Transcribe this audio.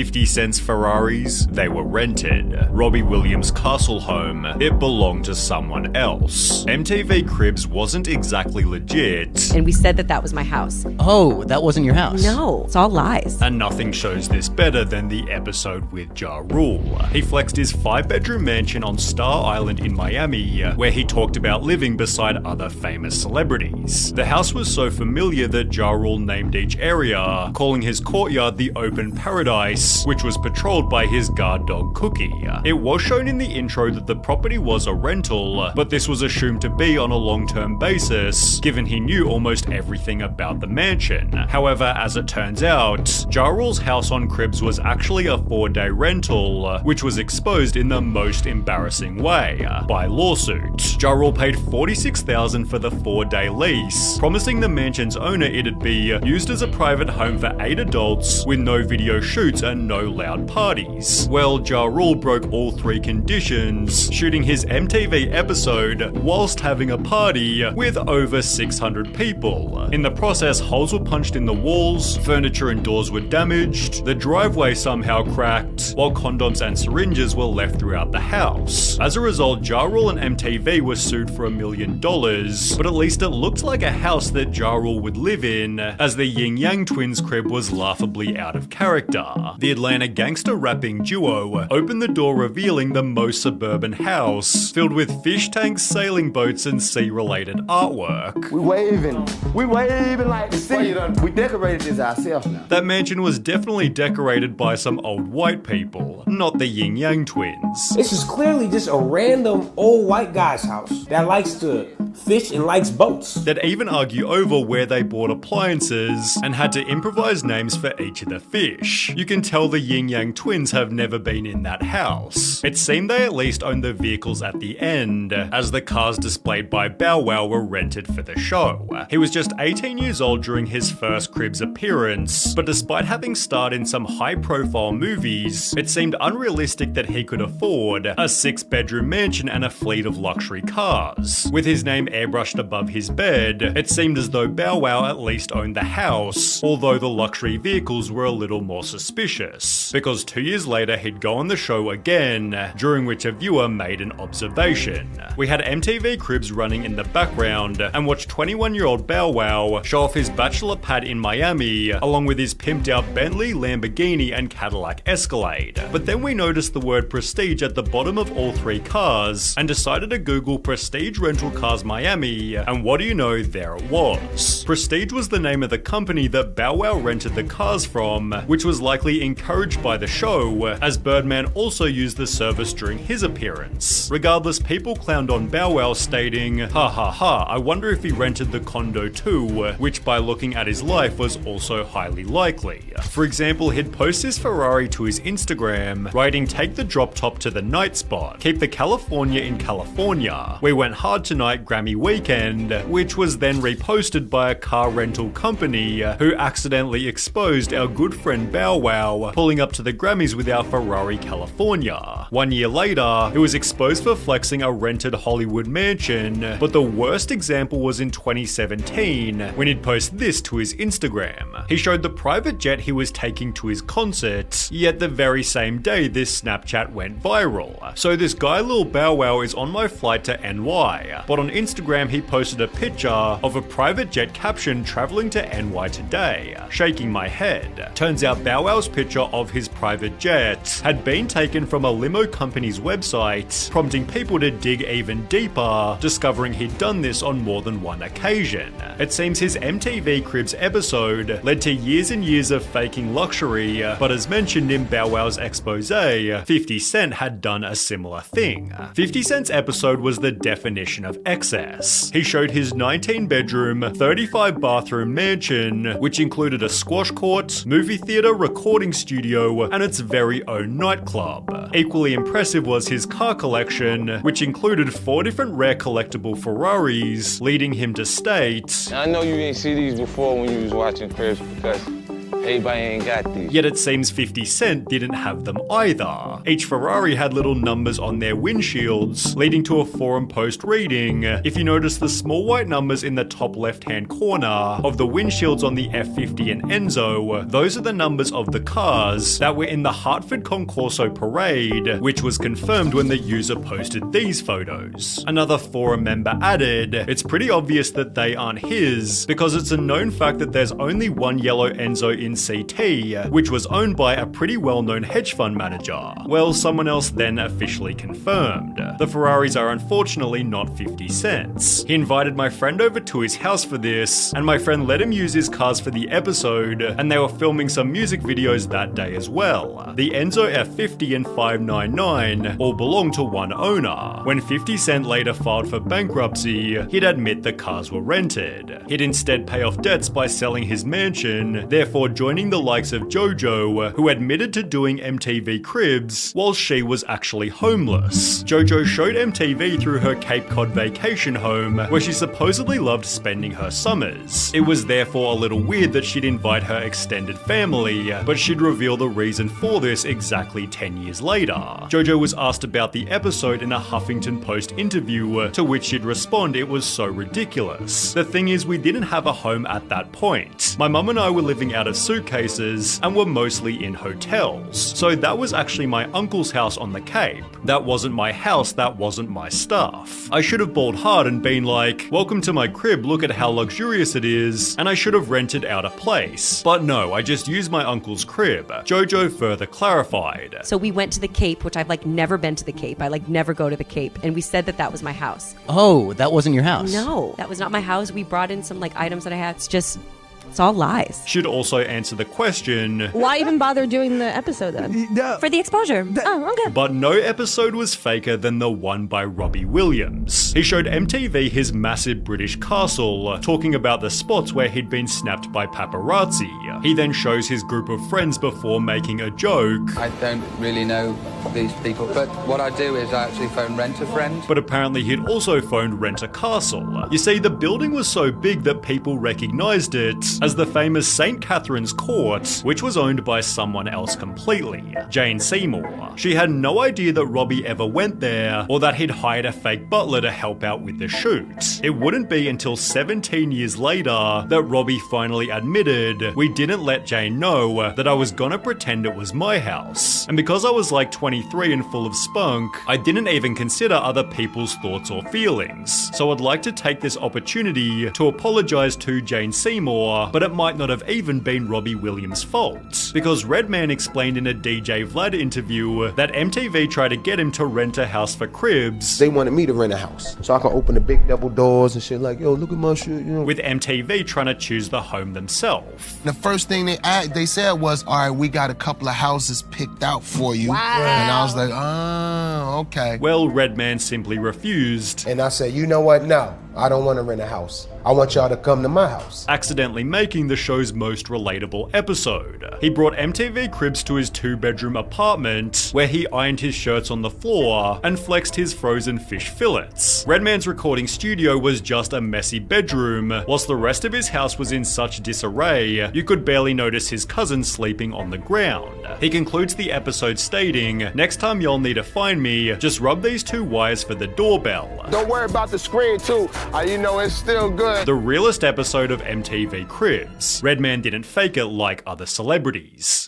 50 Cent's Ferraris, they were rented. Robbie Williams' castle home, it belonged to someone else. MTV Cribs wasn't exactly legit. And we said that that was my house. Oh, that wasn't your house? No, it's all lies. And nothing shows this better than the episode with Ja Rule. He flexed his 5-bedroom mansion on Star Island in Miami, where he talked about living beside other famous celebrities. The house was so familiar that Ja Rule named each area, calling his courtyard the Open Paradise, which was patrolled by his guard dog Cookie. It was shown in the intro that the property was a rental, but this was assumed to be on a long-term basis, given he knew almost everything about the mansion. However, as it turns out, Ja Rule's house on Cribs was actually a 4-day rental, which was exposed in the most embarrassing way, by lawsuit. Ja Rule paid $46,000 for the 4-day lease, promising the mansion's owner it'd be used as a private home for 8 adults with no video shoots and no loud parties. Well, Ja Rule broke all 3 conditions, shooting his MTV episode whilst having a party with over 600 people. In the process, holes were punched in the walls, furniture and doors were damaged, the driveway somehow cracked, while condoms and syringes were left throughout the house. As a result, Ja Rule and MTV were sued for $1 million, but at least it looked like a house that Ja Rule would live in, as the Yin Yang Twins' crib was laughably out of character. The Atlanta gangster rapping duo opened the door revealing the most suburban house, filled with fish tanks, sailing boats, and sea-related artwork. We waving like the sea. We decorated this ourselves now. That mansion was definitely decorated by some old white people, not the Yin Yang Twins. This is clearly just a random old white guy's house that likes to fish and likes boats. They'd even argue over where they bought appliances and had to improvise names for each of the fish. You can tell the Yin Yang Twins have never been in that house. It seemed they at least owned the vehicles at the end, as the cars displayed by Bow Wow were rented for the show. He was just 18 years old during his first Cribs appearance, but despite having starred in some high-profile movies, it seemed unrealistic that he could afford a 6-bedroom mansion and a fleet of luxury cars. With his name airbrushed above his bed, it seemed as though Bow Wow at least owned the house, although the luxury vehicles were a little more suspicious, because 2 years later he'd go on the show again, during which a viewer made an observation. We had MTV Cribs running in the background and watched 21-year-old Bow Wow show off his bachelor pad in Miami, along with his pimped out Bentley, Lamborghini, and Cadillac Escalade. But then we noticed the word Prestige at the bottom of all 3 cars, and decided to Google Prestige Rental Cars Miami, and what do you know, there it was. Prestige was the name of the company that Bow Wow rented the cars from, which was likely encouraged by the show, as Birdman also used the service during his appearance. Regardless, people clowned on Bow Wow, stating, "Ha ha ha, I wonder if he rented the condo too," which by looking at his life was also highly likely. For example, he'd post his Ferrari to his Instagram, writing, "Take the drop top to the night spot. Keep the California in California. We went hard tonight, Grammy weekend," which was then reposted by a car rental company who accidentally exposed our good friend Bow Wow pulling up to the Grammys with our Ferrari California. 1 year later, it was exposed for flexing a rented Hollywood mansion, but the worst example was in 2017 when he'd post this to his Instagram. He showed the private jet he was taking to his concert, yet the very same day this Snapchat went viral. So this guy Lil Bow Wow is on my flight to NY, but on Instagram he posted a picture of a private jet caption traveling to NY today, shaking my head. Turns out Bow Wow's picture of his private jet had been taken from a limo company's website, prompting people to dig even deeper, discovering he'd done this on more than one occasion. It seems his MTV Cribs episode led to years and years of faking luxury, but as mentioned in Bow Wow's expose, 50 Cent had done a similar thing. 50 Cent's episode was the definition of excess. He showed his 19-bedroom, 35-bathroom mansion, which included a squash court, movie theater, recording studio, and its very own nightclub. Equally impressive was his car collection, which included 4 different rare collectible Ferraris, leading him to state, "I know you ain't see these before when you was watching Cribs because Everybody ain't got these. Yet it seems 50 Cent didn't have them either. Each Ferrari had little numbers on their windshields, leading to a forum post reading, "If you notice the small white numbers in the top left-hand corner of the windshields on the F50 and Enzo, those are the numbers of the cars that were in the Hartford Concorso parade," which was confirmed when the user posted these photos. Another forum member added, "It's pretty obvious that they aren't his, because it's a known fact that there's only one yellow Enzo in CT, which was owned by a pretty well-known hedge fund manager." Well, someone else then officially confirmed. The Ferraris are unfortunately not 50 Cent's. He invited my friend over to his house for this, and my friend let him use his cars for the episode, and they were filming some music videos that day as well. The Enzo F50 and 599 all belonged to one owner. When 50 Cent later filed for bankruptcy, he'd admit the cars were rented. He'd instead pay off debts by selling his mansion, therefore joining the likes of JoJo, who admitted to doing MTV Cribs while she was actually homeless. JoJo showed MTV through her Cape Cod vacation home, where she supposedly loved spending her summers. It was therefore a little weird that she'd invite her extended family, but she'd reveal the reason for this exactly 10 years later. JoJo was asked about the episode in a Huffington Post interview, to which she'd respond, "It was so ridiculous. The thing is, we didn't have a home at that point. My mum and I were living out of suitcases and were mostly in hotels. So that was actually my uncle's house on the Cape. That wasn't my house, that wasn't my stuff. I should have balled hard and been like, welcome to my crib, look at how luxurious it is, and I should have rented out a place. But no, I just used my uncle's crib." JoJo further clarified. So we went to the Cape, which I've never been to the Cape. I never go to the Cape. And we said that that was my house. Oh, that wasn't your house? No, that was not my house. We brought in some items that I had. It's all lies. Should also answer the question, why even bother doing the episode then? For the exposure. Oh, okay. but no episode was faker than the one by Robbie Williams. He showed MTV his massive British castle, talking about the spots where he'd been snapped by paparazzi. He then shows his group of friends before making a joke. I don't really know these people, but what I do is I actually phone Rent-A-Friend. But apparently he'd also phoned Rent-A-Castle. You see, the building was so big that people recognized it as the famous St. Catherine's Court, which was owned by someone else completely, Jane Seymour. She had no idea that Robbie ever went there, or that he'd hired a fake butler to help out with the shoot. It wouldn't be until 17 years later that Robbie finally admitted, "We didn't let Jane know that I was gonna pretend it was my house. And because I was 23 and full of spunk, I didn't even consider other people's thoughts or feelings. So I'd like to take this opportunity to apologize to Jane Seymour, but it might not have even been Robbie Williams' fault." Because Redman explained in a DJ Vlad interview that MTV tried to get him to rent a house for Cribs. They wanted me to rent a house so I can open the big double doors and shit yo, look at my shit, With MTV trying to choose the home themselves. The first thing they said was, all right, we got a couple of houses picked out for you. Wow. And I was like, oh, okay. Well, Redman simply refused. And I said, you know what, no, I don't want to rent a house. I want y'all to come to my house. Accidentally making the show's most relatable episode. He brought MTV Cribs to his 2-bedroom apartment, where he ironed his shirts on the floor and flexed his frozen fish fillets. Redman's recording studio was just a messy bedroom, whilst the rest of his house was in such disarray, you could barely notice his cousin sleeping on the ground. He concludes the episode stating, "Next time y'all need to find me, just rub these 2 wires for the doorbell." Don't worry about the screen too, it's still good. The realest episode of MTV Cribs. Redman didn't fake it like other celebrities.